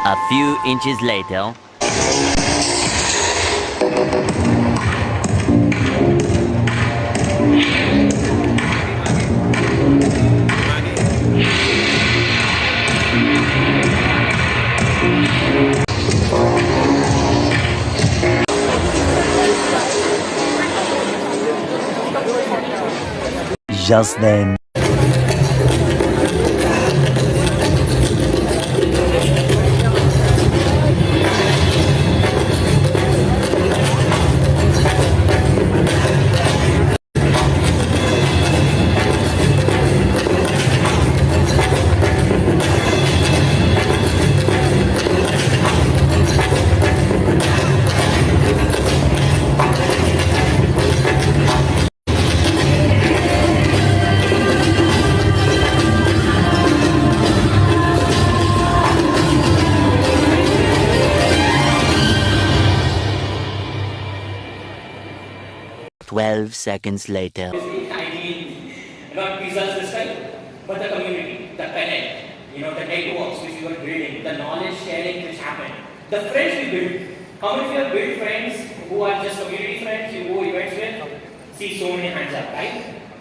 A few inches later. Just then. Seconds later. I mean, not pizzas this time, but the community, the connect, the networks which you are building, the knowledge sharing which happened, the friends we build. How many of you have built friends who are just community friends you go events with? See so many hands up, right?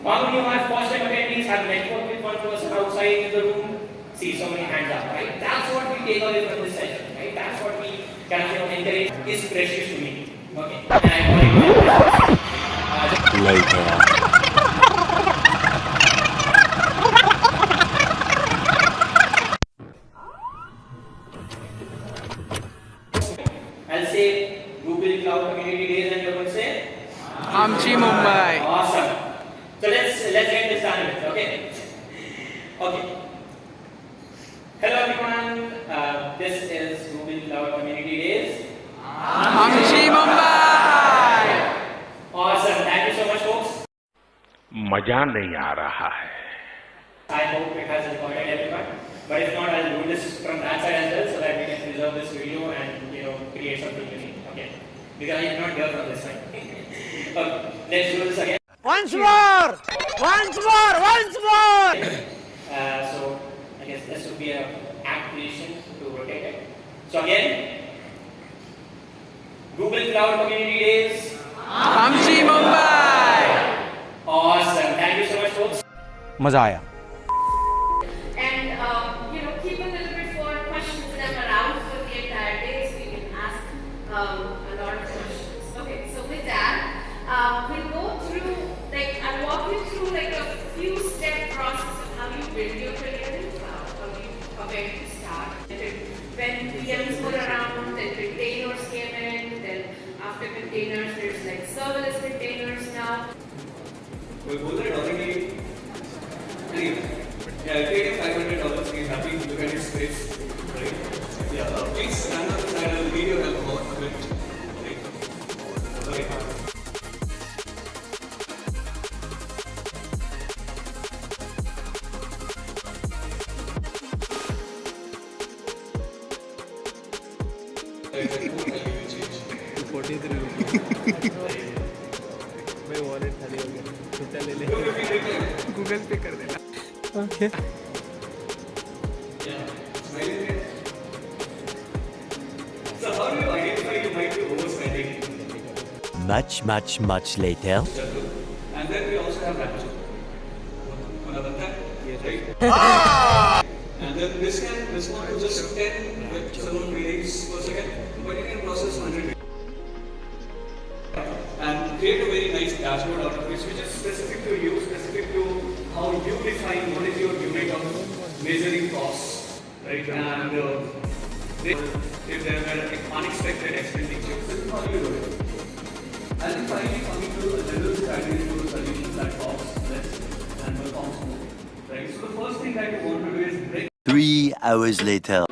How many of our first time attendees have networked with one person outside the room? See so many hands up, right? That's what we take away from this session, right? That's what we kind of encourage is precious to me. Okay. And I Later. I'll say Google Cloud Community Days and you're going to say? Mumbai. Awesome. So let's get this done with, okay? Okay. Hello everyone. This is Google Cloud Community Days. Mumbai. Awesome. Thank you so much, folks. मजा नहीं आ रहा है. I hope it has recorded everyone. But if not, I'll do this from that side as well so that we can preserve this video and create something unique. Okay. Because I am not here from this side. Okay. Let's do this again. Once more. So I guess this would be an app creation to rotate it. So again, Google Cloud Community Days. Mumbai. Awesome. Thank you so much, folks. मजा आया. And keep a little bit for questions that are around for the entire day, so you can ask a lot of questions. Okay, so with that, we'll go through, I'll walk you through a few step process of how you build your career in cloud, where to start. When VMs were around, then containers came in, then after containers, there's serverless containers now. We both are already. Anyway, yeah, create a $500, he's happy to look at his face. Right? Yeah, please stand on the side, I'll need your help more a bit. Right? Okay. Google पे कर देना. Okay. Yeah. So how do you identify you might be overspending? Much later. And then we also have rapture. Right? And then this can respond to just 10 web server queries per second, but it can process 100. And create a very nice dashboard out of which is specific to you, specific to how you define what is your unit of measuring costs, right? And if there were unexpected expenditures, this is how you do it. And then finally coming to the general strategy to solutions that cost less and performs more, right? So the first thing that you want to do is break 3 hours later.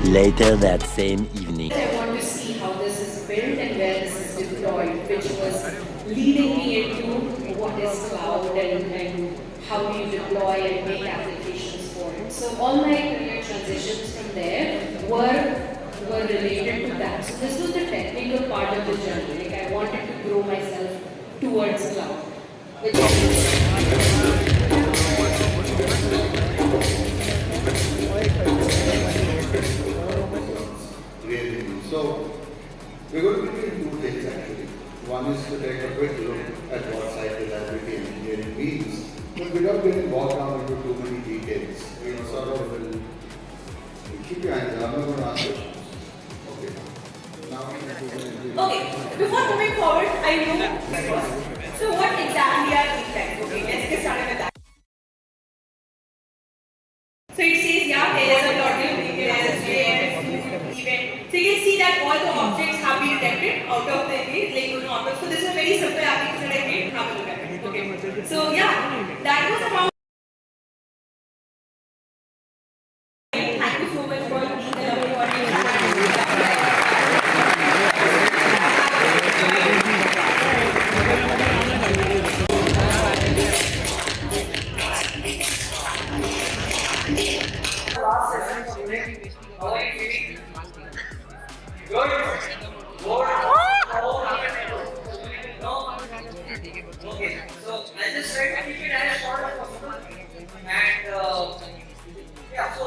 Later that same evening. I want to see how this is built and where this is deployed, which was leading me into what is cloud and how do you deploy and make applications for it. So all my career transitions from there were related to that. So this was the technical part of the journey. Like I wanted to grow myself towards cloud. Which really. So we're going to be doing two things actually. One is to take a quick look at what site reliability engineering means, but without getting bogged down into too many details. We sort of will keep your hands up. I'm not going to ask questions. Okay. Now Okay, before moving forward, I know this was. So what exactly are effects? Okay, let's get started with that. So it says, yeah, there is a total, there is event. So you can see that all the objects have been detected out of the image, like objects. So this is a very simple application I made. Have a look at it. Okay. So yeah, that was about. Thank you so much for being the lovely audience. Okay, so I'll just try to keep it as short as possible. And yeah, so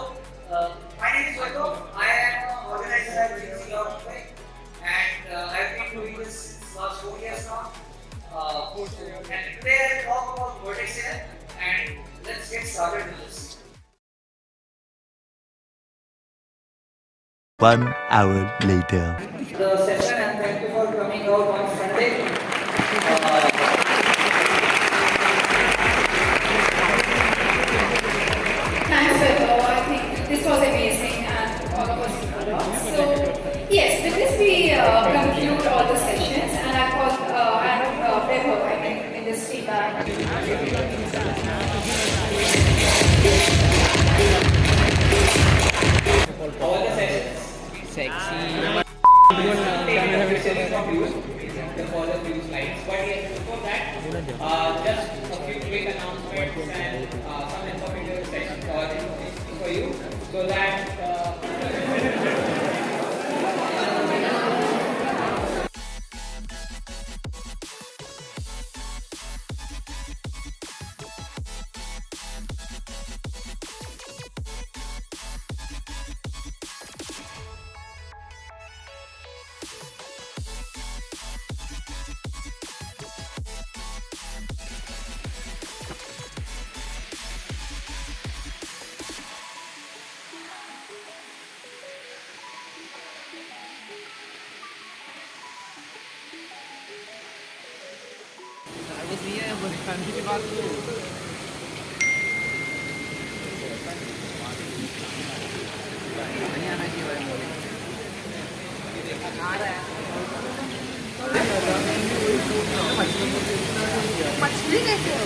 my name is Vaibhav. I am an organizer at GCCD Mumbai, and I've been doing this since last 4 years now. And today I'll talk about vertex here, and let's get started with this. 1 hour later. The session, and thank you for coming out on Sunday. Thanks, Vaibhav. I think this was amazing and all of us learned a lot. So, yes, with this we conclude all the sessions and I've got Vaibhav, I can just stay back. All the sessions. Sexy. The follow few slides. But yes, before that, just a few quick announcements and some informative sessions or information for you, so that बस ये है बस शांति की बात नहीं आना चाहिए भाई आ रहा है मछली कैसे हो